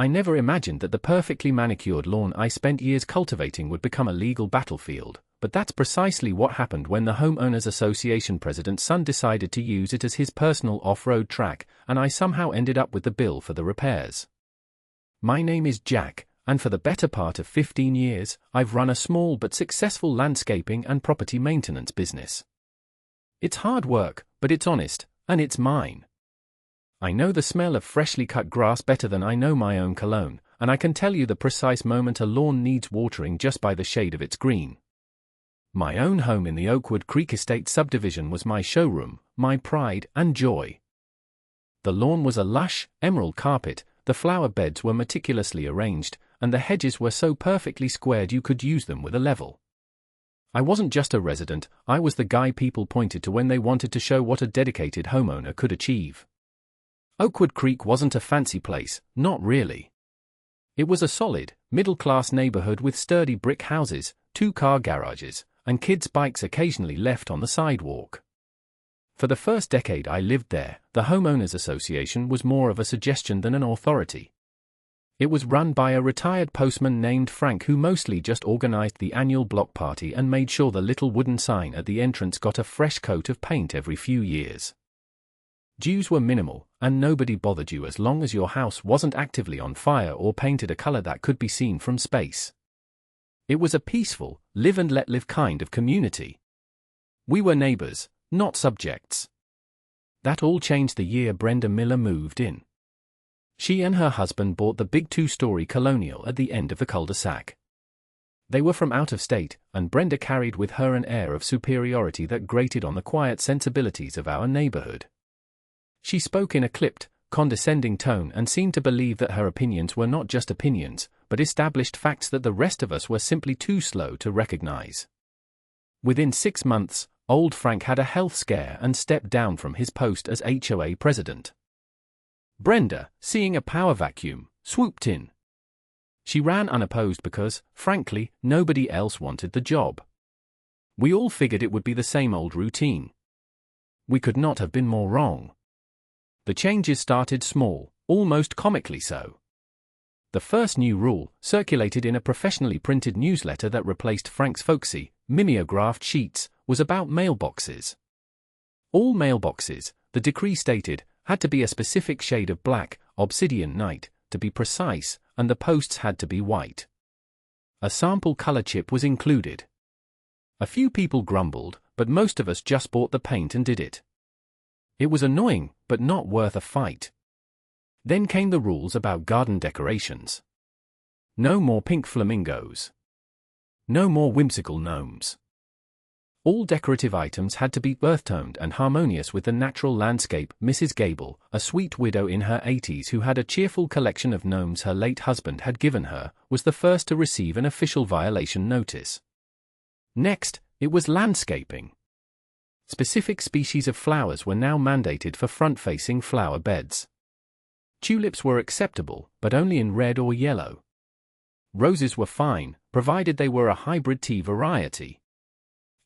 I never imagined that the perfectly manicured lawn I spent years cultivating would become a legal battlefield, but that's precisely what happened when the Homeowners Association president's son decided to use it as his personal off-road track, and I somehow ended up with the bill for the repairs. My name is Jack, and for the better part of 15 years, I've run a small but successful landscaping and property maintenance business. It's hard work, but it's honest, and it's mine. I know the smell of freshly cut grass better than I know my own cologne, and I can tell you the precise moment a lawn needs watering just by the shade of its green. My own home in the Oakwood Creek Estate subdivision was my showroom, my pride and joy. The lawn was a lush, emerald carpet, the flower beds were meticulously arranged, and the hedges were so perfectly squared you could use them with a level. I wasn't just a resident, I was the guy people pointed to when they wanted to show what a dedicated homeowner could achieve. Oakwood Creek wasn't a fancy place, not really. It was a solid, middle-class neighborhood with sturdy brick houses, 2-car garages, and kids' bikes occasionally left on the sidewalk. For the first decade I lived there, the Homeowners Association was more of a suggestion than an authority. It was run by a retired postman named Frank who mostly just organized the annual block party and made sure the little wooden sign at the entrance got a fresh coat of paint every few years. Dues were minimal, and nobody bothered you as long as your house wasn't actively on fire or painted a color that could be seen from space. It was a peaceful, live-and-let-live kind of community. We were neighbors, not subjects. That all changed the year Brenda Miller moved in. She and her husband bought the big 2-story colonial at the end of the cul-de-sac. They were from out of state, and Brenda carried with her an air of superiority that grated on the quiet sensibilities of our neighborhood. She spoke in a clipped, condescending tone and seemed to believe that her opinions were not just opinions, but established facts that the rest of us were simply too slow to recognize. Within 6 months, old Frank had a health scare and stepped down from his post as HOA president. Brenda, seeing a power vacuum, swooped in. She ran unopposed because, frankly, nobody else wanted the job. We all figured it would be the same old routine. We could not have been more wrong. The changes started small, almost comically so. The first new rule, circulated in a professionally printed newsletter that replaced Frank's folksy, mimeographed sheets, was about mailboxes. All mailboxes, the decree stated, had to be a specific shade of black, obsidian night, to be precise, and the posts had to be white. A sample color chip was included. A few people grumbled, but most of us just bought the paint and did it. It was annoying, but not worth a fight. Then came the rules about garden decorations. No more pink flamingos. No more whimsical gnomes. All decorative items had to be earth-toned and harmonious with the natural landscape. Mrs. Gable, a sweet widow in her 80s who had a cheerful collection of gnomes her late husband had given her, was the first to receive an official violation notice. Next, it was landscaping. Specific species of flowers were now mandated for front-facing flower beds. Tulips were acceptable, but only in red or yellow. Roses were fine, provided they were a hybrid tea variety.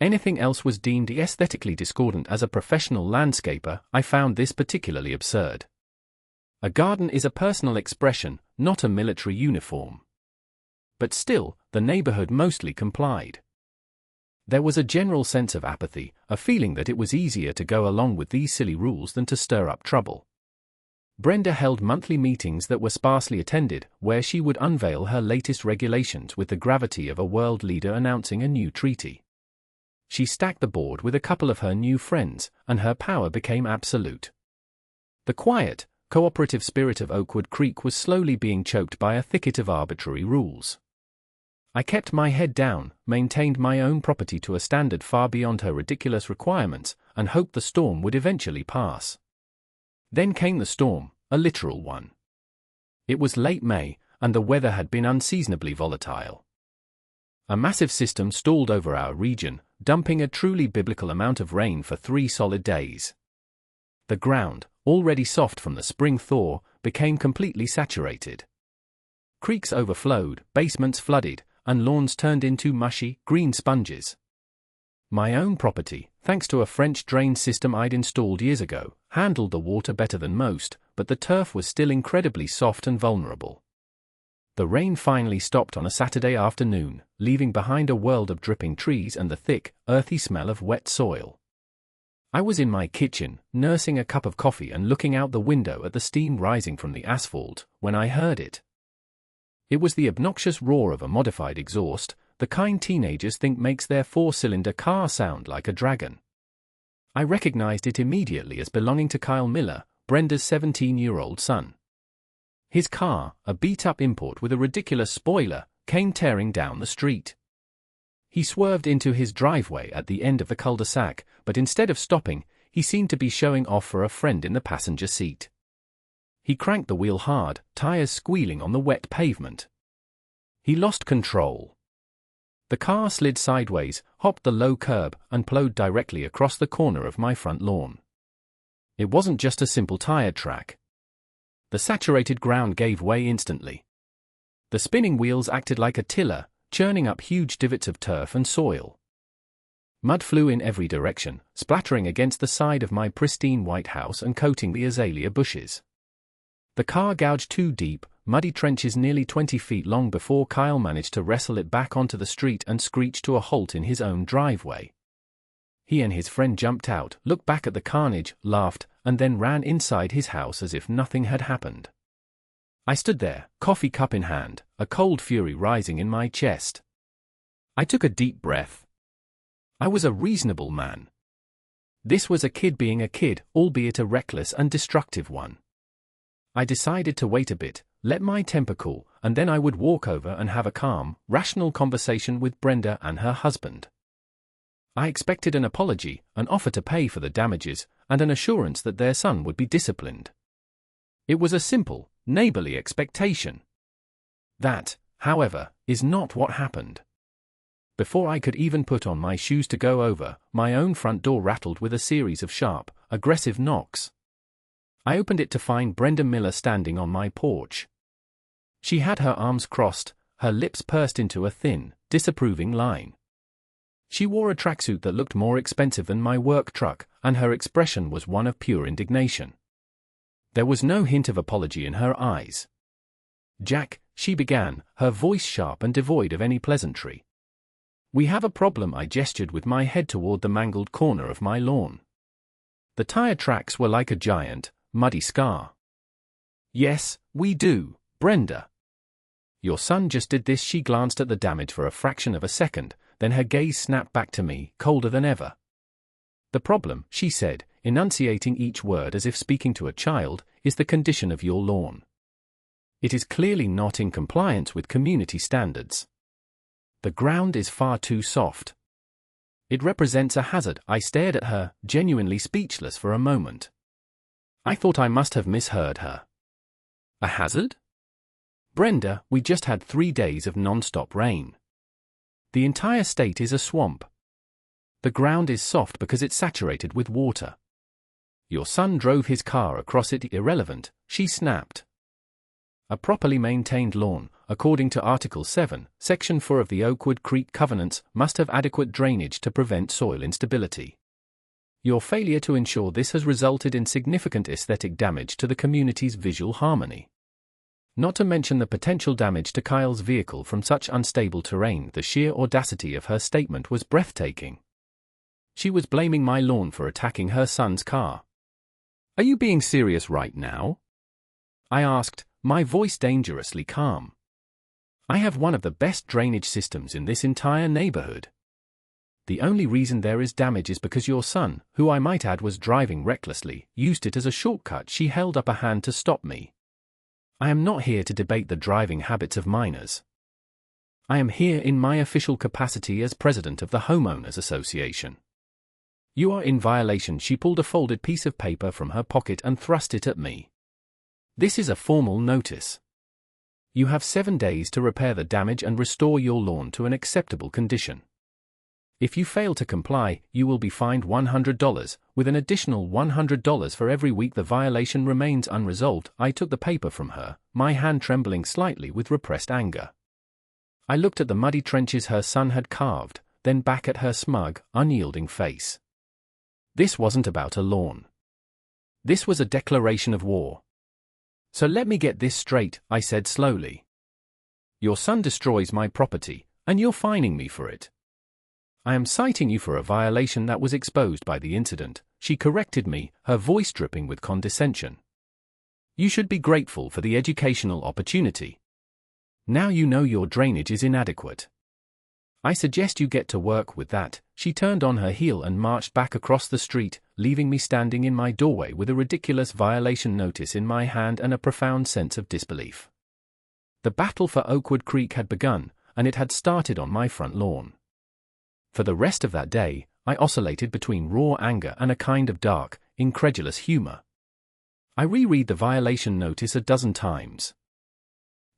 Anything else was deemed aesthetically discordant. As a professional landscaper, I found this particularly absurd. A garden is a personal expression, not a military uniform. But still, the neighborhood mostly complied. There was a general sense of apathy, a feeling that it was easier to go along with these silly rules than to stir up trouble. Brenda held monthly meetings that were sparsely attended, where she would unveil her latest regulations with the gravity of a world leader announcing a new treaty. She stacked the board with a couple of her new friends, and her power became absolute. The quiet, cooperative spirit of Oakwood Creek was slowly being choked by a thicket of arbitrary rules. I kept my head down, maintained my own property to a standard far beyond her ridiculous requirements, and hoped the storm would eventually pass. Then came the storm, a literal one. It was late May, and the weather had been unseasonably volatile. A massive system stalled over our region, dumping a truly biblical amount of rain for 3 solid days. The ground, already soft from the spring thaw, became completely saturated. Creeks overflowed, basements flooded, and lawns turned into mushy, green sponges. My own property, thanks to a French drain system I'd installed years ago, handled the water better than most, but the turf was still incredibly soft and vulnerable. The rain finally stopped on a Saturday afternoon, leaving behind a world of dripping trees and the thick, earthy smell of wet soil. I was in my kitchen, nursing a cup of coffee and looking out the window at the steam rising from the asphalt, when I heard it. It was the obnoxious roar of a modified exhaust, the kind teenagers think makes their four-cylinder car sound like a dragon. I recognized it immediately as belonging to Kyle Miller, Brenda's 17-year-old son. His car, a beat-up import with a ridiculous spoiler, came tearing down the street. He swerved into his driveway at the end of the cul-de-sac, but instead of stopping, he seemed to be showing off for a friend in the passenger seat. He cranked the wheel hard, tires squealing on the wet pavement. He lost control. The car slid sideways, hopped the low curb, and plowed directly across the corner of my front lawn. It wasn't just a simple tire track. The saturated ground gave way instantly. The spinning wheels acted like a tiller, churning up huge divots of turf and soil. Mud flew in every direction, splattering against the side of my pristine white house and coating the azalea bushes. The car gouged 2 deep, muddy trenches nearly 20 feet long before Kyle managed to wrestle it back onto the street and screech to a halt in his own driveway. He and his friend jumped out, looked back at the carnage, laughed, and then ran inside his house as if nothing had happened. I stood there, coffee cup in hand, a cold fury rising in my chest. I took a deep breath. I was a reasonable man. This was a kid being a kid, albeit a reckless and destructive one. I decided to wait a bit, let my temper cool, and then I would walk over and have a calm, rational conversation with Brenda and her husband. I expected an apology, an offer to pay for the damages, and an assurance that their son would be disciplined. It was a simple, neighborly expectation. That, however, is not what happened. Before I could even put on my shoes to go over, my own front door rattled with a series of sharp, aggressive knocks. I opened it to find Brenda Miller standing on my porch. She had her arms crossed, her lips pursed into a thin, disapproving line. She wore a tracksuit that looked more expensive than my work truck, and her expression was one of pure indignation. There was no hint of apology in her eyes. "Jack," she began, her voice sharp and devoid of any pleasantry. "We have a problem." I gestured with my head toward the mangled corner of my lawn. The tire tracks were like a giant, muddy scar. "Yes, we do, Brenda. Your son just did this." She glanced at the damage for a fraction of a second, then her gaze snapped back to me, colder than ever. "The problem," she said, enunciating each word as if speaking to a child, "is the condition of your lawn. It is clearly not in compliance with community standards. The ground is far too soft. It represents a hazard." I stared at her, genuinely speechless for a moment. I thought I must have misheard her. "A hazard?" "Brenda, we just had 3 days of non-stop rain. The entire state is a swamp. The ground is soft because it's saturated with water. Your son drove his car across it." "Irrelevant," she snapped. "A properly maintained lawn, according to Article 7, Section 4 of the Oakwood Creek Covenants, must have adequate drainage to prevent soil instability. Your failure to ensure this has resulted in significant aesthetic damage to the community's visual harmony. Not to mention the potential damage to Kyle's vehicle from such unstable terrain." The sheer audacity of her statement was breathtaking. She was blaming my lawn for attacking her son's car. "Are you being serious right now?" I asked, my voice dangerously calm. "I have one of the best drainage systems in this entire neighborhood. The only reason there is damage is because your son, who I might add was driving recklessly, used it as a shortcut." She held up a hand to stop me. "I am not here to debate the driving habits of minors. I am here in my official capacity as president of the Homeowners Association. You are in violation." She pulled a folded piece of paper from her pocket and thrust it at me. "This is a formal notice. You have 7 days to repair the damage and restore your lawn to an acceptable condition. If you fail to comply, you will be fined $100, with an additional $100 for every week the violation remains unresolved." I took the paper from her, my hand trembling slightly with repressed anger. I looked at the muddy trenches her son had carved, then back at her smug, unyielding face. This wasn't about a lawn. This was a declaration of war. "So let me get this straight," I said slowly. Your son destroys my property, and you're fining me for it. I am citing you for a violation that was exposed by the incident, she corrected me, her voice dripping with condescension. You should be grateful for the educational opportunity. Now you know your drainage is inadequate. I suggest you get to work with that. She turned on her heel and marched back across the street, leaving me standing in my doorway with a ridiculous violation notice in my hand and a profound sense of disbelief. The battle for Oakwood Creek had begun, and it had started on my front lawn. For the rest of that day, I oscillated between raw anger and a kind of dark, incredulous humor. I reread the violation notice a dozen times.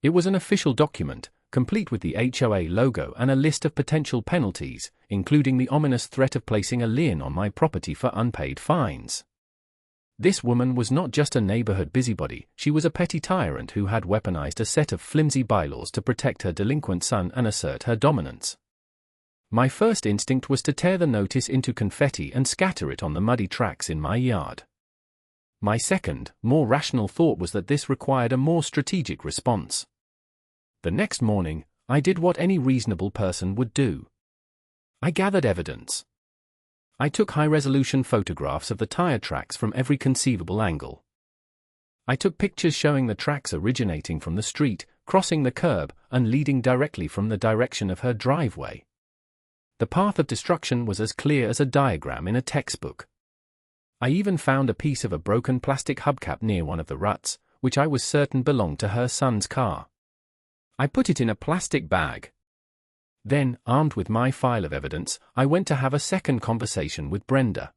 It was an official document, complete with the HOA logo and a list of potential penalties, including the ominous threat of placing a lien on my property for unpaid fines. This woman was not just a neighborhood busybody, she was a petty tyrant who had weaponized a set of flimsy bylaws to protect her delinquent son and assert her dominance. My first instinct was to tear the notice into confetti and scatter it on the muddy tracks in my yard. My second, more rational thought was that this required a more strategic response. The next morning, I did what any reasonable person would do. I gathered evidence. I took high-resolution photographs of the tire tracks from every conceivable angle. I took pictures showing the tracks originating from the street, crossing the curb, and leading directly from the direction of her driveway. The path of destruction was as clear as a diagram in a textbook. I even found a piece of a broken plastic hubcap near one of the ruts, which I was certain belonged to her son's car. I put it in a plastic bag. Then, armed with my file of evidence, I went to have a second conversation with Brenda.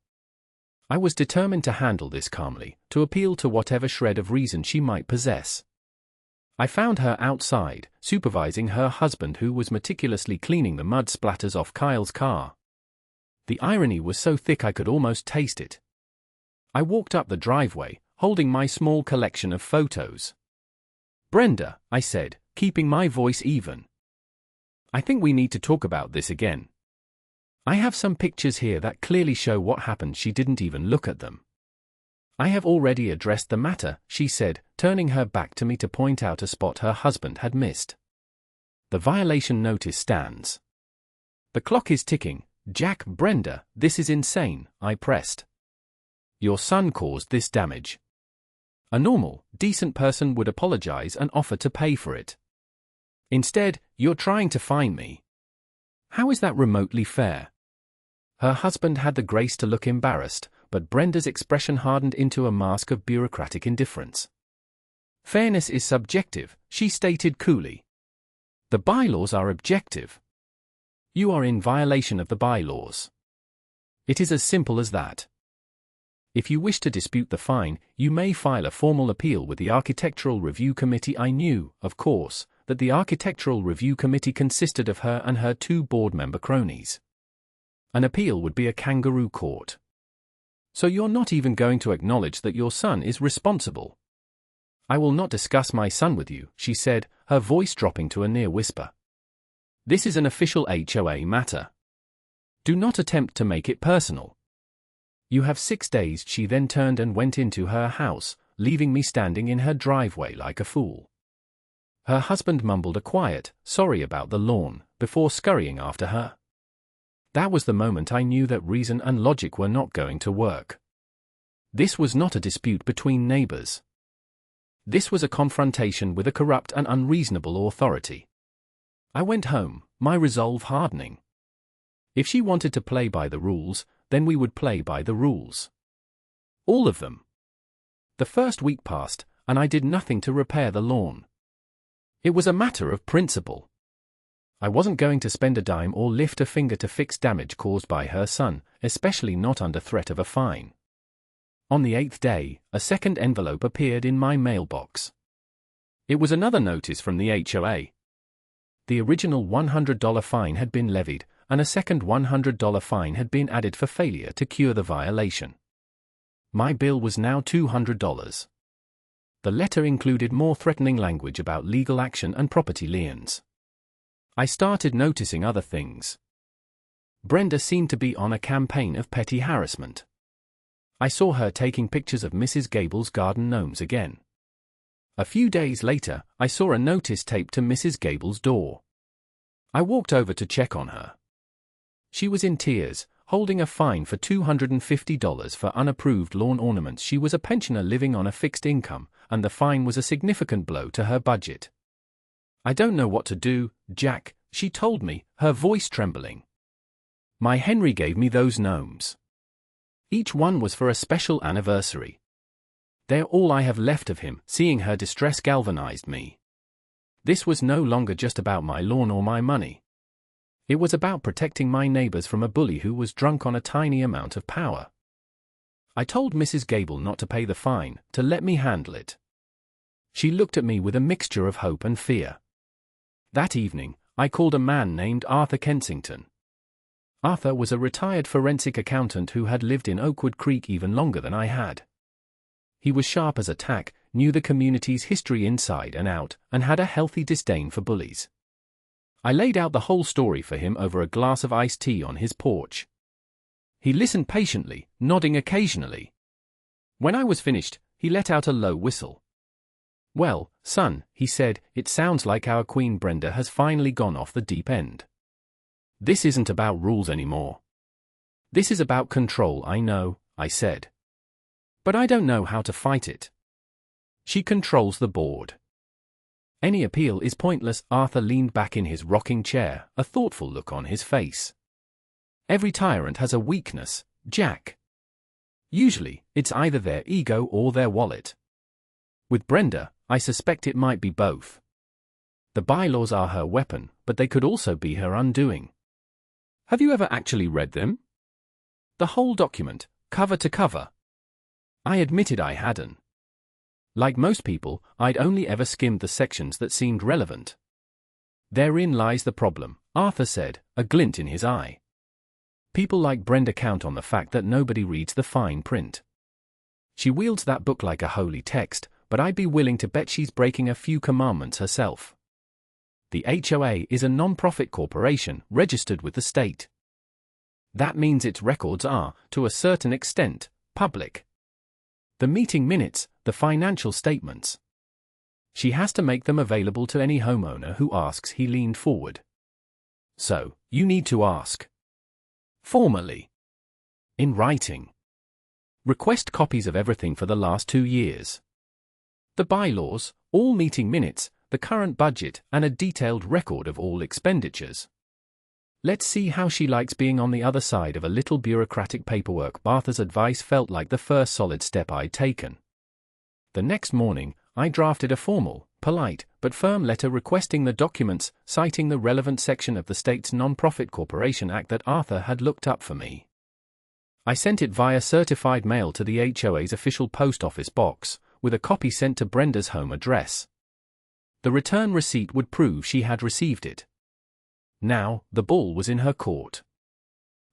I was determined to handle this calmly, to appeal to whatever shred of reason she might possess. I found her outside, supervising her husband who was meticulously cleaning the mud splatters off Kyle's car. The irony was so thick I could almost taste it. I walked up the driveway, holding my small collection of photos. "Brenda," I said, keeping my voice even. "I think we need to talk about this again. I have some pictures here that clearly show what happened. She didn't even look at them." "I have already addressed the matter," she said, turning her back to me to point out a spot her husband had missed. "The violation notice stands. The clock is ticking, Jack." "Brenda, this is insane," I pressed. "Your son caused this damage. A normal, decent person would apologize and offer to pay for it. Instead, you're trying to fine me. How is that remotely fair?" Her husband had the grace to look embarrassed, but Brenda's expression hardened into a mask of bureaucratic indifference. "Fairness is subjective," she stated coolly. "The bylaws are objective. You are in violation of the bylaws. It is as simple as that. If you wish to dispute the fine, you may file a formal appeal with the Architectural Review Committee." I knew, of course, that the Architectural Review Committee consisted of her and her two board-member cronies. An appeal would be a kangaroo court. "So you're not even going to acknowledge that your son is responsible?" "I will not discuss my son with you," she said, her voice dropping to a near whisper. "This is an official HOA matter. Do not attempt to make it personal. You have 6 days." She then turned and went into her house, leaving me standing in her driveway like a fool. Her husband mumbled a quiet, "Sorry about the lawn," before scurrying after her. That was the moment I knew that reason and logic were not going to work. This was not a dispute between neighbors. This was a confrontation with a corrupt and unreasonable authority. I went home, my resolve hardening. If she wanted to play by the rules, then we would play by the rules. All of them. The first week passed, and I did nothing to repair the lawn. It was a matter of principle. I wasn't going to spend a dime or lift a finger to fix damage caused by her son, especially not under threat of a fine. On the 8th day, a second envelope appeared in my mailbox. It was another notice from the HOA. The original $100 fine had been levied, and a second $100 fine had been added for failure to cure the violation. My bill was now $200. The letter included more threatening language about legal action and property liens. I started noticing other things. Brenda seemed to be on a campaign of petty harassment. I saw her taking pictures of Mrs. Gable's garden gnomes again. A few days later, I saw a notice taped to Mrs. Gable's door. I walked over to check on her. She was in tears, holding a fine for $250 for unapproved lawn ornaments. She was a pensioner living on a fixed income, and the fine was a significant blow to her budget. "I don't know what to do, Jack," she told me, her voice trembling. "My Henry gave me those gnomes. Each one was for a special anniversary. They're all I have left of him." Seeing her distress galvanized me. This was no longer just about my lawn or my money. It was about protecting my neighbors from a bully who was drunk on a tiny amount of power. I told Mrs. Gable not to pay the fine, to let me handle it. She looked at me with a mixture of hope and fear. That evening, I called a man named Arthur Kensington. Arthur was a retired forensic accountant who had lived in Oakwood Creek even longer than I had. He was sharp as a tack, knew the community's history inside and out, and had a healthy disdain for bullies. I laid out the whole story for him over a glass of iced tea on his porch. He listened patiently, nodding occasionally. When I was finished, he let out a low whistle. "Well, son," he said, "it sounds like our Queen Brenda has finally gone off the deep end. This isn't about rules anymore. This is about control." "I know," I said. "But I don't know how to fight it. She controls the board. Any appeal is pointless." Arthur leaned back in his rocking chair, a thoughtful look on his face. "Every tyrant has a weakness, Jack. Usually, it's either their ego or their wallet. With Brenda, I suspect it might be both. The bylaws are her weapon, but they could also be her undoing." "Have you ever actually read them?" "The whole document, cover to cover." I admitted I hadn't. Like most people, I'd only ever skimmed the sections that seemed relevant. "Therein lies the problem," Arthur said, a glint in his eye. "People like Brenda count on the fact that nobody reads the fine print. She wields that book like a holy text, but I'd be willing to bet she's breaking a few commandments herself. The HOA is a non-profit corporation registered with the state. That means its records are, to a certain extent, public. The meeting minutes, the financial statements. She has to make them available to any homeowner who asks." He leaned forward. "So, you need to ask. Formally. In writing. Request copies of everything for the last 2 years. The bylaws, all meeting minutes, the current budget, and a detailed record of all expenditures. Let's see how she likes being on the other side of a little bureaucratic paperwork." Arthur's advice felt like the first solid step I'd taken. The next morning, I drafted a formal, polite, but firm letter requesting the documents, citing the relevant section of the state's Nonprofit Corporation Act that Arthur had looked up for me. I sent it via certified mail to the HOA's official post office box, with a copy sent to Brenda's home address. The return receipt would prove she had received it. Now, the ball was in her court.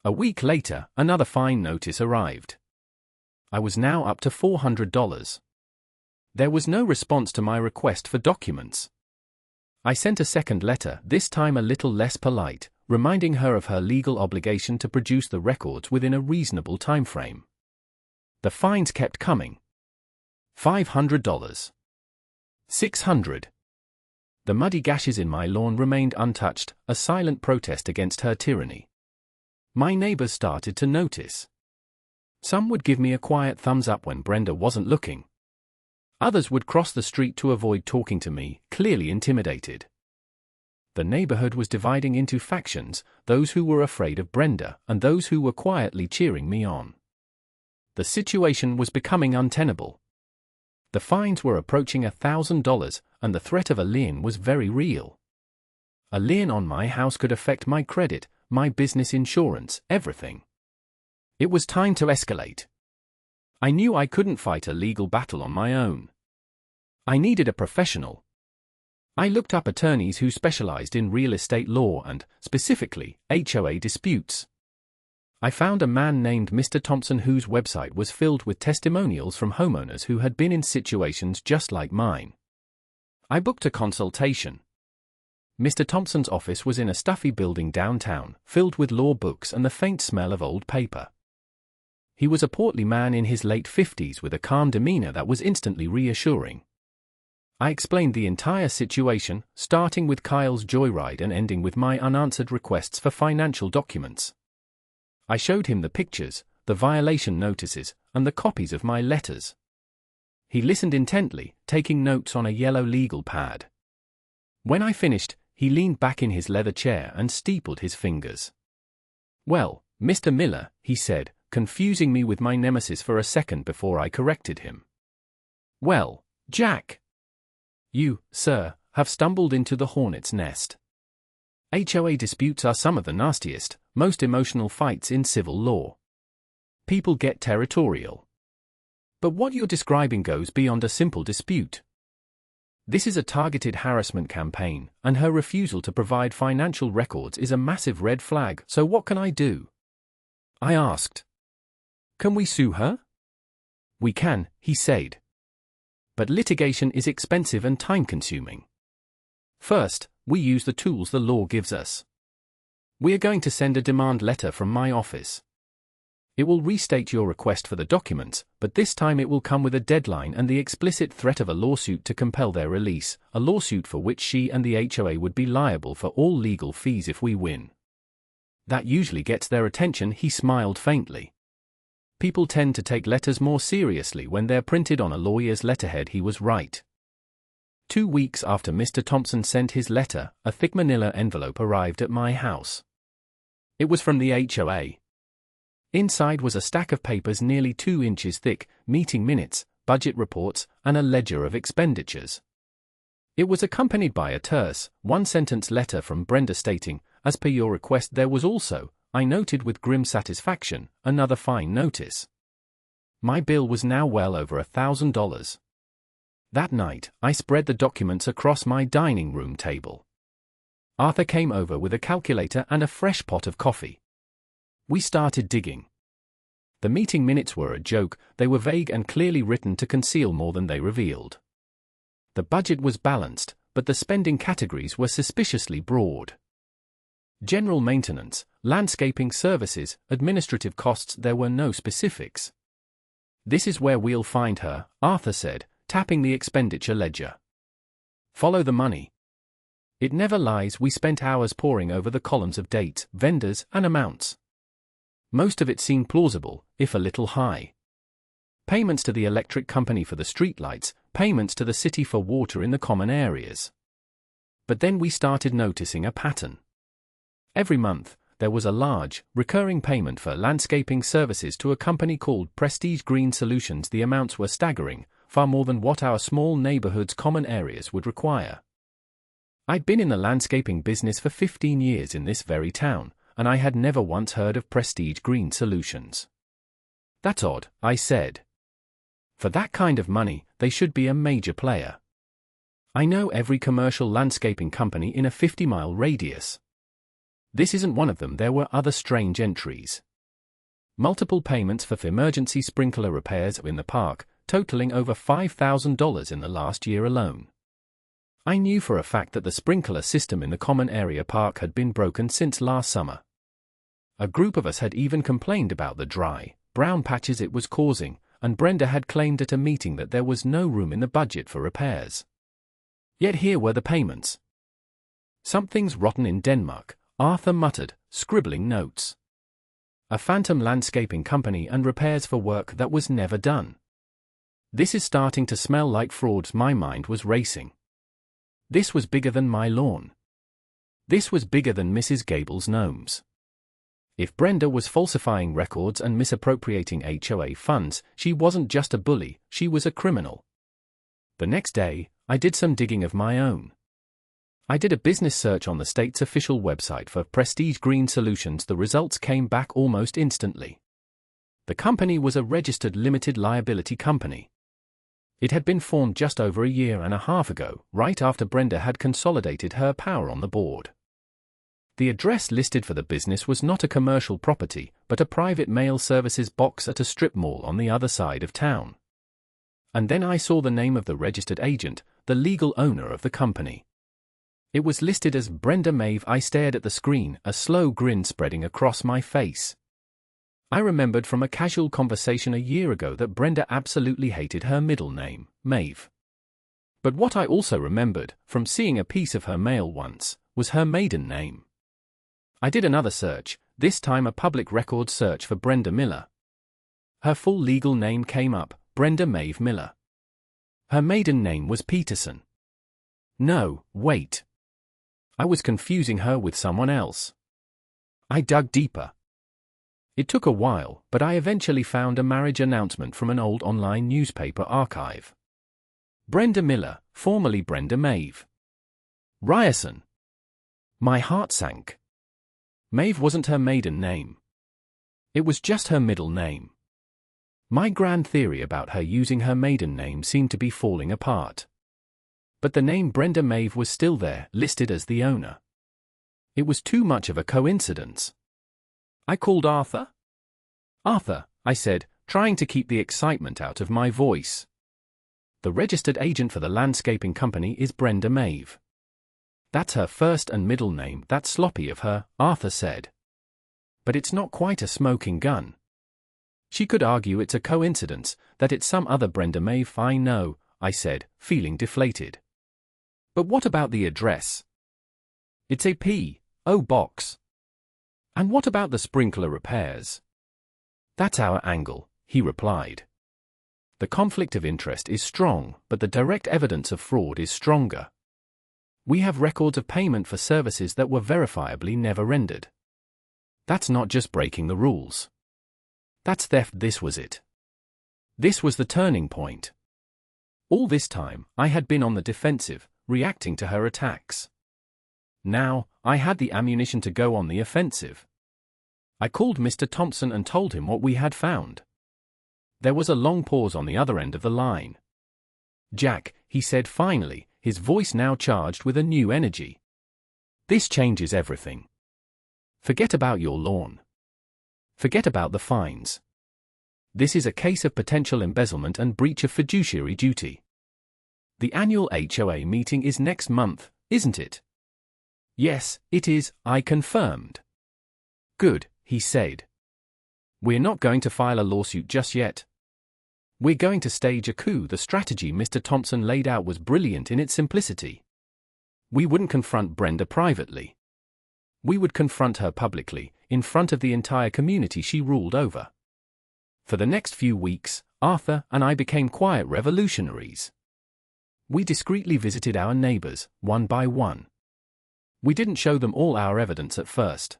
A week later, another fine notice arrived. I was now up to $400. There was no response to my request for documents. I sent a second letter, this time a little less polite, reminding her of her legal obligation to produce the records within a reasonable timeframe. The fines kept coming. $500. $600. The muddy gashes in my lawn remained untouched, a silent protest against her tyranny. My neighbors started to notice. Some would give me a quiet thumbs up when Brenda wasn't looking. Others would cross the street to avoid talking to me, clearly intimidated. The neighborhood was dividing into factions, those who were afraid of Brenda and those who were quietly cheering me on. The situation was becoming untenable. The fines were approaching $1,000, and the threat of a lien was very real. A lien on my house could affect my credit, my business insurance, everything. It was time to escalate. I knew I couldn't fight a legal battle on my own. I needed a professional. I looked up attorneys who specialized in real estate law and, specifically, HOA disputes. I found a man named Mr. Thompson whose website was filled with testimonials from homeowners who had been in situations just like mine. I booked a consultation. Mr. Thompson's office was in a stuffy building downtown, filled with law books and the faint smell of old paper. He was a portly man in his late 50s with a calm demeanor that was instantly reassuring. I explained the entire situation, starting with Kyle's joyride and ending with my unanswered requests for financial documents. I showed him the pictures, the violation notices, and the copies of my letters. He listened intently, taking notes on a yellow legal pad. When I finished, he leaned back in his leather chair and steepled his fingers. "Well, Mr. Miller," he said, confusing me with my nemesis for a second before I corrected him. "Well, Jack. You, sir, have stumbled into the hornet's nest. HOA disputes are some of the nastiest, most emotional fights in civil law. People get territorial. But what you're describing goes beyond a simple dispute. This is a targeted harassment campaign, and her refusal to provide financial records is a massive red flag. So what can I do?" I asked. "Can we sue her?" "We can," he said. "But litigation is expensive and time-consuming. First, we use the tools the law gives us. We are going to send a demand letter from my office. It will restate your request for the documents, but this time it will come with a deadline and the explicit threat of a lawsuit to compel their release, a lawsuit for which she and the HOA would be liable for all legal fees if we win. That usually gets their attention." He smiled faintly. "People tend to take letters more seriously when they're printed on a lawyer's letterhead." He was right. 2 weeks after Mr. Thompson sent his letter, a thick manila envelope arrived at my house. It was from the HOA. Inside was a stack of papers nearly 2 inches thick, meeting minutes, budget reports, and a ledger of expenditures. It was accompanied by a terse, one-sentence letter from Brenda stating, "As per your request there was also, I noted with grim satisfaction, another fine notice." My bill was now well over $1,000. That night, I spread the documents across my dining room table. Arthur came over with a calculator and a fresh pot of coffee. We started digging. The meeting minutes were a joke. They were vague and clearly written to conceal more than they revealed. The budget was balanced, but the spending categories were suspiciously broad. General maintenance, landscaping services, administrative costs, there were no specifics. "This is where we'll find her," Arthur said, tapping the expenditure ledger. "Follow the money. It never lies." We spent hours poring over the columns of dates, vendors, and amounts. Most of it seemed plausible, if a little high. Payments to the electric company for the streetlights, payments to the city for water in the common areas. But then we started noticing a pattern. Every month, there was a large, recurring payment for landscaping services to a company called Prestige Green Solutions. The amounts were staggering, far more than what our small neighborhood's common areas would require. I'd been in the landscaping business for 15 years in this very town, and I had never once heard of Prestige Green Solutions. "That's odd," I said. "For that kind of money, they should be a major player. I know every commercial landscaping company in a 50-mile radius. This isn't one of them." There were other strange entries. Multiple payments for emergency sprinkler repairs in the park, totaling over $5,000 in the last year alone. I knew for a fact that the sprinkler system in the common area park had been broken since last summer. A group of us had even complained about the dry, brown patches it was causing, and Brenda had claimed at a meeting that there was no room in the budget for repairs. Yet here were the payments. "Something's rotten in Denmark," Arthur muttered, scribbling notes. "A phantom landscaping company and repairs for work that was never done. This is starting to smell like frauds." My mind was racing. This was bigger than my lawn. This was bigger than Mrs. Gable's gnomes. If Brenda was falsifying records and misappropriating HOA funds, she wasn't just a bully, she was a criminal. The next day, I did some digging of my own. I did a business search on the state's official website for Prestige Green Solutions. The results came back almost instantly. The company was a registered limited liability company. It had been formed just over a year and a half ago, right after Brenda had consolidated her power on the board. The address listed for the business was not a commercial property, but a private mail services box at a strip mall on the other side of town. And then I saw the name of the registered agent, the legal owner of the company. It was listed as Brenda Maeve. I stared at the screen, a slow grin spreading across my face. I remembered from a casual conversation a year ago that Brenda absolutely hated her middle name, Maeve. But what I also remembered, from seeing a piece of her mail once, was her maiden name. I did another search, this time a public record search for Brenda Miller. Her full legal name came up, Brenda Maeve Miller. Her maiden name was Peterson. No, wait. I was confusing her with someone else. I dug deeper. It took a while, but I eventually found a marriage announcement from an old online newspaper archive. Brenda Miller, formerly Brenda Maeve. Ryerson. My heart sank. Maeve wasn't her maiden name. It was just her middle name. My grand theory about her using her maiden name seemed to be falling apart. But the name Brenda Maeve was still there, listed as the owner. It was too much of a coincidence. I called Arthur. Arthur, I said, trying to keep the excitement out of my voice. The registered agent for the landscaping company is Brenda Maeve. That's her first and middle name, that's sloppy of her, Arthur said. But it's not quite a smoking gun. She could argue it's a coincidence, that it's some other Brenda Maeve. I know, I said, feeling deflated. But what about the address? It's a P.O. box. And what about the sprinkler repairs? That's our angle, he replied. The conflict of interest is strong, but the direct evidence of fraud is stronger. We have records of payment for services that were verifiably never rendered. That's not just breaking the rules. That's theft. This was it. This was the turning point. All this time, I had been on the defensive, reacting to her attacks. Now, I had the ammunition to go on the offensive. I called Mr. Thompson and told him what we had found. There was a long pause on the other end of the line. Jack, he said finally, his voice now charged with a new energy. This changes everything. Forget about your lawn. Forget about the fines. This is a case of potential embezzlement and breach of fiduciary duty. The annual HOA meeting is next month, isn't it? Yes, it is, I confirmed. Good, he said. We're not going to file a lawsuit just yet. We're going to stage a coup. The strategy Mr. Thompson laid out was brilliant in its simplicity. We wouldn't confront Brenda privately. We would confront her publicly, in front of the entire community she ruled over. For the next few weeks, Arthur and I became quiet revolutionaries. We discreetly visited our neighbors, one by one. We didn't show them all our evidence at first.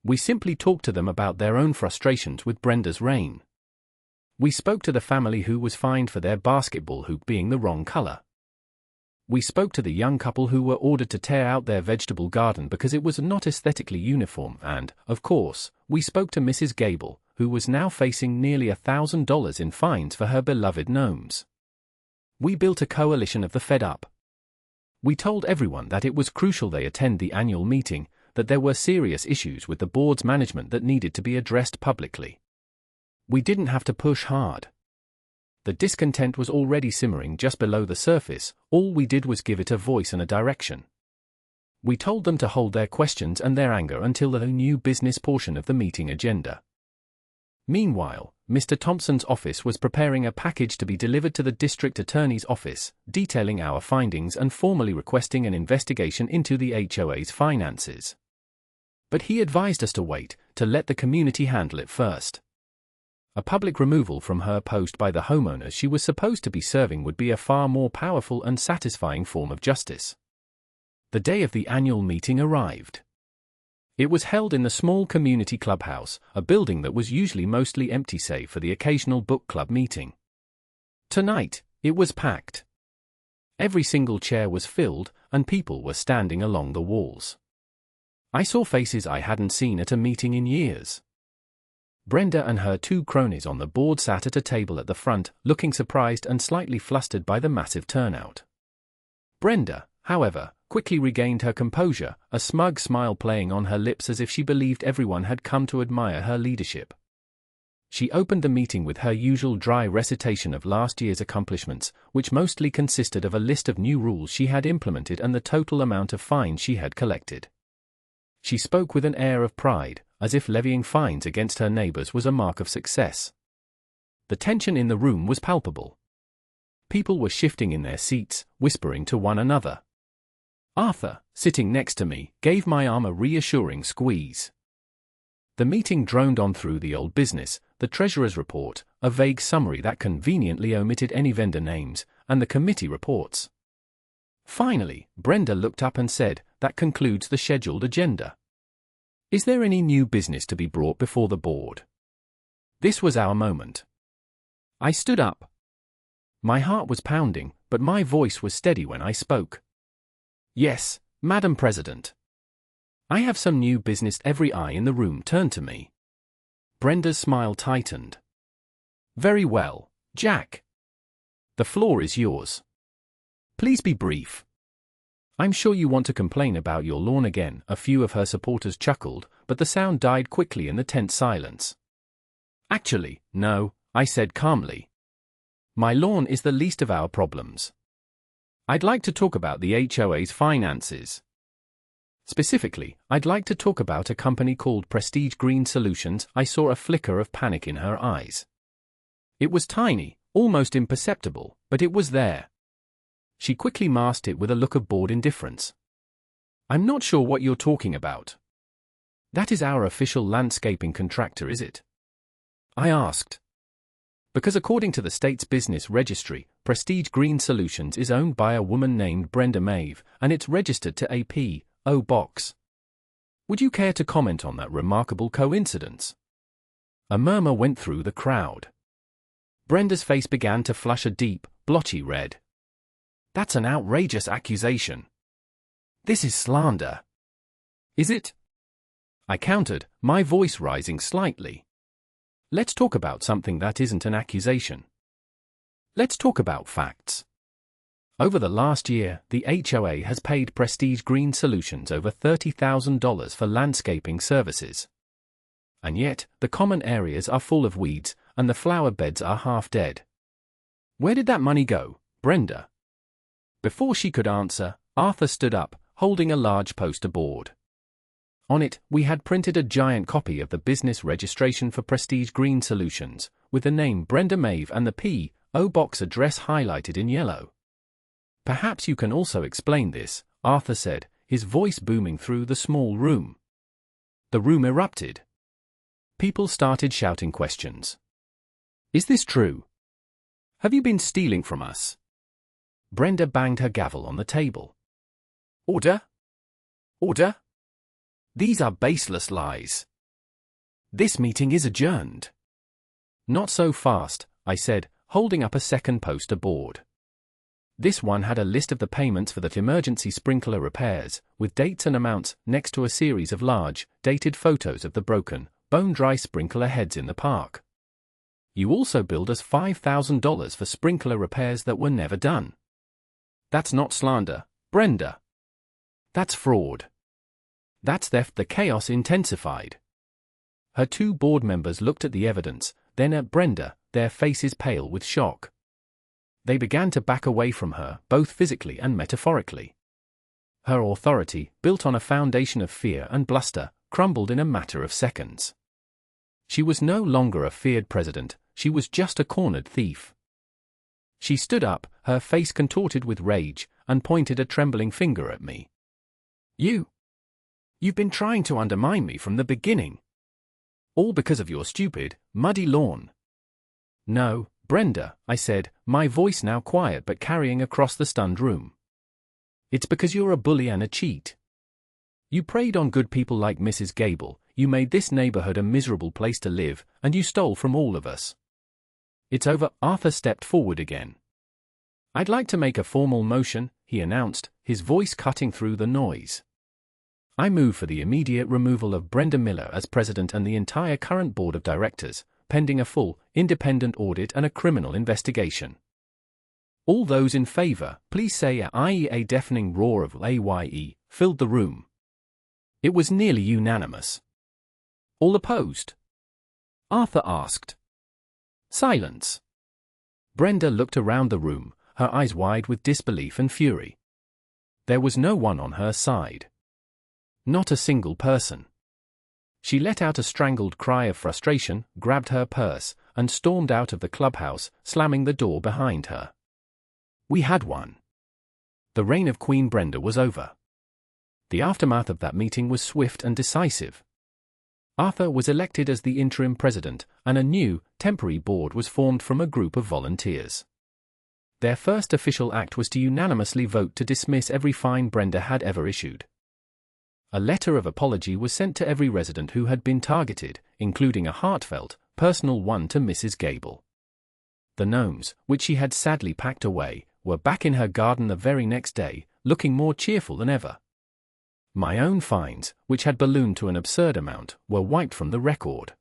We simply talked to them about their own frustrations with Brenda's reign. We spoke to the family who was fined for their basketball hoop being the wrong color. We spoke to the young couple who were ordered to tear out their vegetable garden because it was not aesthetically uniform, and, of course, we spoke to Mrs. Gable, who was now facing nearly $1,000 in fines for her beloved gnomes. We built a coalition of the fed up. We told everyone that it was crucial they attend the annual meeting, that there were serious issues with the board's management that needed to be addressed publicly. We didn't have to push hard. The discontent was already simmering just below the surface, all we did was give it a voice and a direction. We told them to hold their questions and their anger until the new business portion of the meeting agenda. Meanwhile, Mr. Thompson's office was preparing a package to be delivered to the district attorney's office, detailing our findings and formally requesting an investigation into the HOA's finances. But he advised us to wait, to let the community handle it first. A public removal from her post by the homeowners she was supposed to be serving would be a far more powerful and satisfying form of justice. The day of the annual meeting arrived. It was held in the small community clubhouse, a building that was usually mostly empty save for the occasional book club meeting. Tonight, it was packed. Every single chair was filled, and people were standing along the walls. I saw faces I hadn't seen at a meeting in years. Brenda and her two cronies on the board sat at a table at the front, looking surprised and slightly flustered by the massive turnout. Brenda, however, quickly regained her composure, a smug smile playing on her lips as if she believed everyone had come to admire her leadership. She opened the meeting with her usual dry recitation of last year's accomplishments, which mostly consisted of a list of new rules she had implemented and the total amount of fines she had collected. She spoke with an air of pride, as if levying fines against her neighbors was a mark of success. The tension in the room was palpable. People were shifting in their seats, whispering to one another. Arthur, sitting next to me, gave my arm a reassuring squeeze. The meeting droned on through the old business, the treasurer's report, a vague summary that conveniently omitted any vendor names, and the committee reports. Finally, Brenda looked up and said, "That concludes the scheduled agenda. Is there any new business to be brought before the board?" This was our moment. I stood up. My heart was pounding, but my voice was steady when I spoke. "Yes, Madam President. I have some new business." Every eye in the room turned to me. Brenda's smile tightened. "Very well, Jack. The floor is yours. Please be brief." "I'm sure you want to complain about your lawn again," a few of her supporters chuckled, but the sound died quickly in the tense silence. "Actually, no," I said calmly. "My lawn is the least of our problems. I'd like to talk about the HOA's finances. Specifically, I'd like to talk about a company called Prestige Green Solutions." I saw a flicker of panic in her eyes. It was tiny, almost imperceptible, but it was there. She quickly masked it with a look of bored indifference. "I'm not sure what you're talking about." "That is our official landscaping contractor, is it?" I asked. "Because according to the state's business registry, Prestige Green Solutions is owned by a woman named Brenda Maeve, and it's registered to a P.O. box. Would you care to comment on that remarkable coincidence?" A murmur went through the crowd. Brenda's face began to flush a deep, blotchy red. "That's an outrageous accusation. This is slander." "Is it?" I countered, my voice rising slightly. "Let's talk about something that isn't an accusation. Let's talk about facts. Over the last year, the HOA has paid Prestige Green Solutions over $30,000 for landscaping services. And yet, the common areas are full of weeds, and the flower beds are half dead. Where did that money go, Brenda?" Before she could answer, Arthur stood up, holding a large poster board. On it, we had printed a giant copy of the business registration for Prestige Green Solutions, with the name Brenda Maeve and the P.O. box address highlighted in yellow. "Perhaps you can also explain this," Arthur said, his voice booming through the small room. The room erupted. People started shouting questions. "Is this true? Have you been stealing from us?" Brenda banged her gavel on the table. "Order! Order! These are baseless lies. This meeting is adjourned." "Not so fast," I said, holding up a second poster board. This one had a list of the payments for the emergency sprinkler repairs, with dates and amounts, next to a series of large, dated photos of the broken, bone-dry sprinkler heads in the park. "You also billed us $5,000 for sprinkler repairs that were never done." "That's not slander, Brenda. That's fraud. That's theft." The chaos intensified. Her two board members looked at the evidence, then at Brenda, their faces pale with shock. They began to back away from her, both physically and metaphorically. Her authority, built on a foundation of fear and bluster, crumbled in a matter of seconds. She was no longer a feared president, she was just a cornered thief. She stood up, her face contorted with rage, and pointed a trembling finger at me. You've been trying to undermine me from the beginning. All because of your stupid, muddy lawn." "No, Brenda," I said, my voice now quiet but carrying across the stunned room. "It's because you're a bully and a cheat. You preyed on good people like Mrs. Gable, you made this neighborhood a miserable place to live, and you stole from all of us." "It's over." Arthur stepped forward again. "I'd like to make a formal motion," he announced, his voice cutting through the noise. "I move for the immediate removal of Brenda Miller as president and the entire current board of directors, pending a full, independent audit and a criminal investigation." All those in favor, please say aye. A deafening roar of AYE filled the room. It was nearly unanimous. "All opposed?" Arthur asked. Silence. Brenda looked around the room, her eyes wide with disbelief and fury. There was no one on her side. Not a single person. She let out a strangled cry of frustration, grabbed her purse, and stormed out of the clubhouse, slamming the door behind her. We had won. The reign of Queen Brenda was over. The aftermath of that meeting was swift and decisive. Arthur was elected as the interim president, and a new, temporary board was formed from a group of volunteers. Their first official act was to unanimously vote to dismiss every fine Brenda had ever issued. A letter of apology was sent to every resident who had been targeted, including a heartfelt, personal one to Mrs. Gable. The gnomes, which she had sadly packed away, were back in her garden the very next day, looking more cheerful than ever. My own fines, which had ballooned to an absurd amount, were wiped from the record.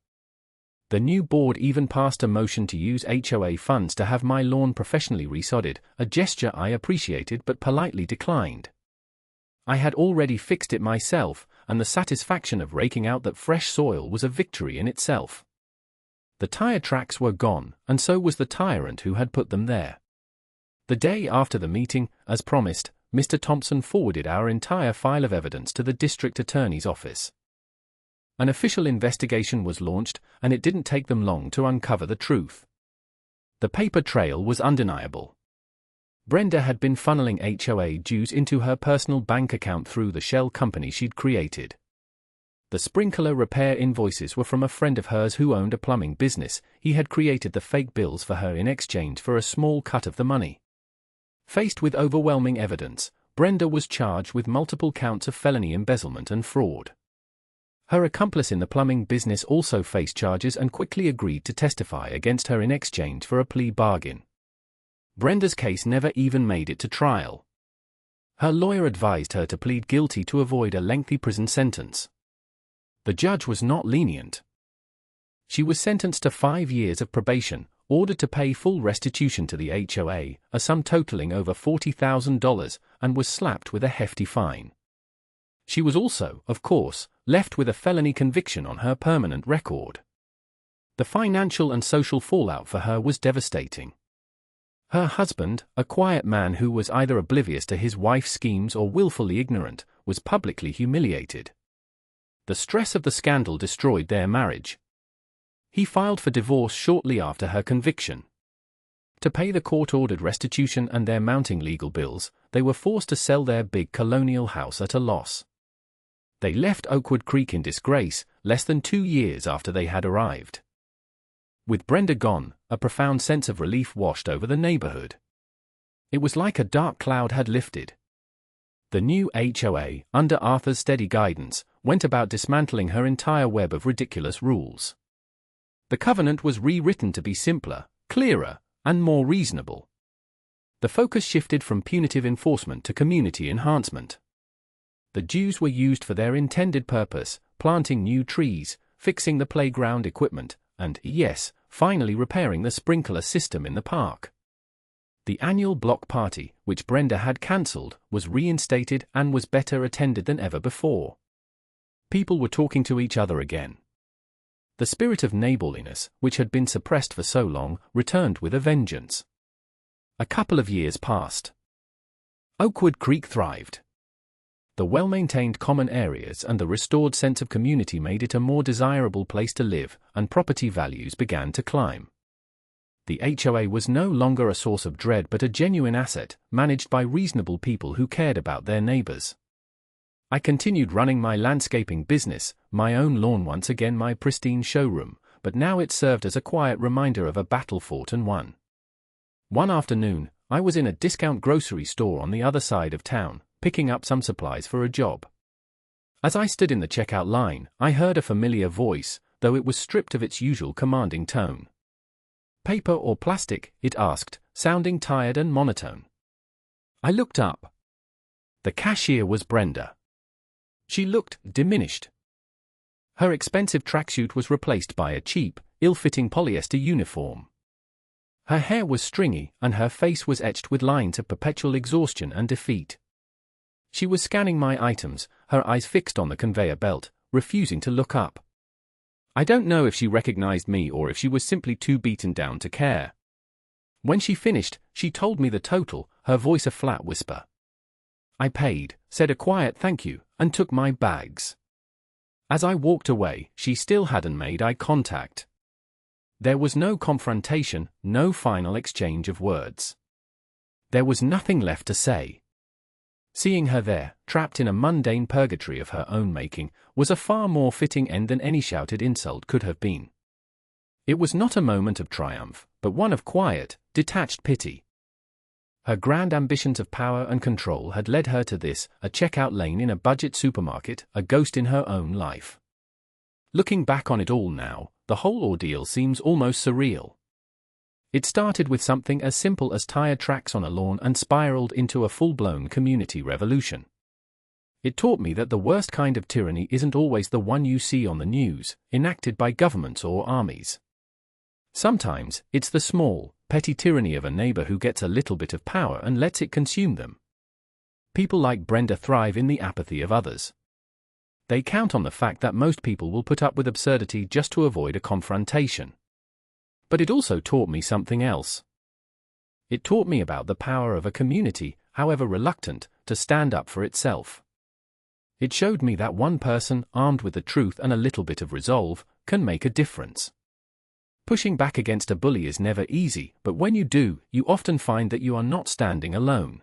The new board even passed a motion to use HOA funds to have my lawn professionally resodded, a gesture I appreciated but politely declined. I had already fixed it myself, and the satisfaction of raking out that fresh soil was a victory in itself. The tire tracks were gone, and so was the tyrant who had put them there. The day after the meeting, as promised, Mr. Thompson forwarded our entire file of evidence to the district attorney's office. An official investigation was launched, and it didn't take them long to uncover the truth. The paper trail was undeniable. Brenda had been funneling HOA dues into her personal bank account through the shell company she'd created. The sprinkler repair invoices were from a friend of hers who owned a plumbing business. He had created the fake bills for her in exchange for a small cut of the money. Faced with overwhelming evidence, Brenda was charged with multiple counts of felony embezzlement and fraud. Her accomplice in the plumbing business also faced charges and quickly agreed to testify against her in exchange for a plea bargain. Brenda's case never even made it to trial. Her lawyer advised her to plead guilty to avoid a lengthy prison sentence. The judge was not lenient. She was sentenced to 5 years of probation, ordered to pay full restitution to the HOA, a sum totaling over $40,000, and was slapped with a hefty fine. She was also, of course, left with a felony conviction on her permanent record. The financial and social fallout for her was devastating. Her husband, a quiet man who was either oblivious to his wife's schemes or willfully ignorant, was publicly humiliated. The stress of the scandal destroyed their marriage. He filed for divorce shortly after her conviction. To pay the court-ordered restitution and their mounting legal bills, they were forced to sell their big colonial house at a loss. They left Oakwood Creek in disgrace, less than 2 years after they had arrived. With Brenda gone, a profound sense of relief washed over the neighborhood. It was like a dark cloud had lifted. The new HOA, under Arthur's steady guidance, went about dismantling her entire web of ridiculous rules. The covenant was rewritten to be simpler, clearer, and more reasonable. The focus shifted from punitive enforcement to community enhancement. The dues were used for their intended purpose, planting new trees, fixing the playground equipment, and, yes, finally repairing the sprinkler system in the park. The annual block party, which Brenda had cancelled, was reinstated and was better attended than ever before. People were talking to each other again. The spirit of neighborliness, which had been suppressed for so long, returned with a vengeance. A couple of years passed. Oakwood Creek thrived. The well-maintained common areas and the restored sense of community made it a more desirable place to live, and property values began to climb. The HOA was no longer a source of dread but a genuine asset, managed by reasonable people who cared about their neighbors. I continued running my landscaping business, my own lawn, once again my pristine showroom, but now it served as a quiet reminder of a battle fought and won. One afternoon, I was in a discount grocery store on the other side of town, picking up some supplies for a job. As I stood in the checkout line, I heard a familiar voice, though it was stripped of its usual commanding tone. "Paper or plastic?" it asked, sounding tired and monotone. I looked up. The cashier was Brenda. She looked diminished. Her expensive tracksuit was replaced by a cheap, ill-fitting polyester uniform. Her hair was stringy, and her face was etched with lines of perpetual exhaustion and defeat. She was scanning my items, her eyes fixed on the conveyor belt, refusing to look up. I don't know if she recognized me or if she was simply too beaten down to care. When she finished, she told me the total, her voice a flat whisper. I paid, said a quiet thank you, and took my bags. As I walked away, she still hadn't made eye contact. There was no confrontation, no final exchange of words. There was nothing left to say. Seeing her there, trapped in a mundane purgatory of her own making, was a far more fitting end than any shouted insult could have been. It was not a moment of triumph, but one of quiet, detached pity. Her grand ambitions of power and control had led her to this, a checkout lane in a budget supermarket, a ghost in her own life. Looking back on it all now, the whole ordeal seems almost surreal. It started with something as simple as tire tracks on a lawn and spiraled into a full-blown community revolution. It taught me that the worst kind of tyranny isn't always the one you see on the news, enacted by governments or armies. Sometimes, it's the small, petty tyranny of a neighbor who gets a little bit of power and lets it consume them. People like Brenda thrive in the apathy of others. They count on the fact that most people will put up with absurdity just to avoid a confrontation. But it also taught me something else. It taught me about the power of a community, however reluctant, to stand up for itself. It showed me that one person, armed with the truth and a little bit of resolve, can make a difference. Pushing back against a bully is never easy, but when you do, you often find that you are not standing alone.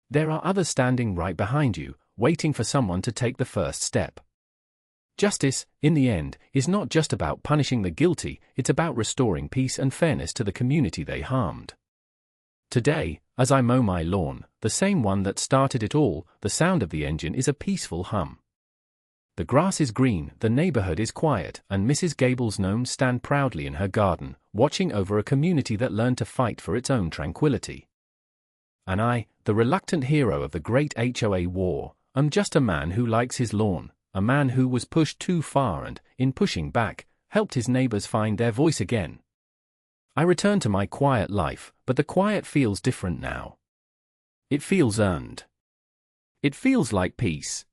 There are others standing right behind you, waiting for someone to take the first step. Justice, in the end, is not just about punishing the guilty, it's about restoring peace and fairness to the community they harmed. Today, as I mow my lawn, the same one that started it all, the sound of the engine is a peaceful hum. The grass is green, the neighborhood is quiet, and Mrs. Gable's gnomes stand proudly in her garden, watching over a community that learned to fight for its own tranquility. And I, the reluctant hero of the great HOA war, am just a man who likes his lawn, a man who was pushed too far and, in pushing back, helped his neighbors find their voice again. I return to my quiet life, but the quiet feels different now. It feels earned. It feels like peace.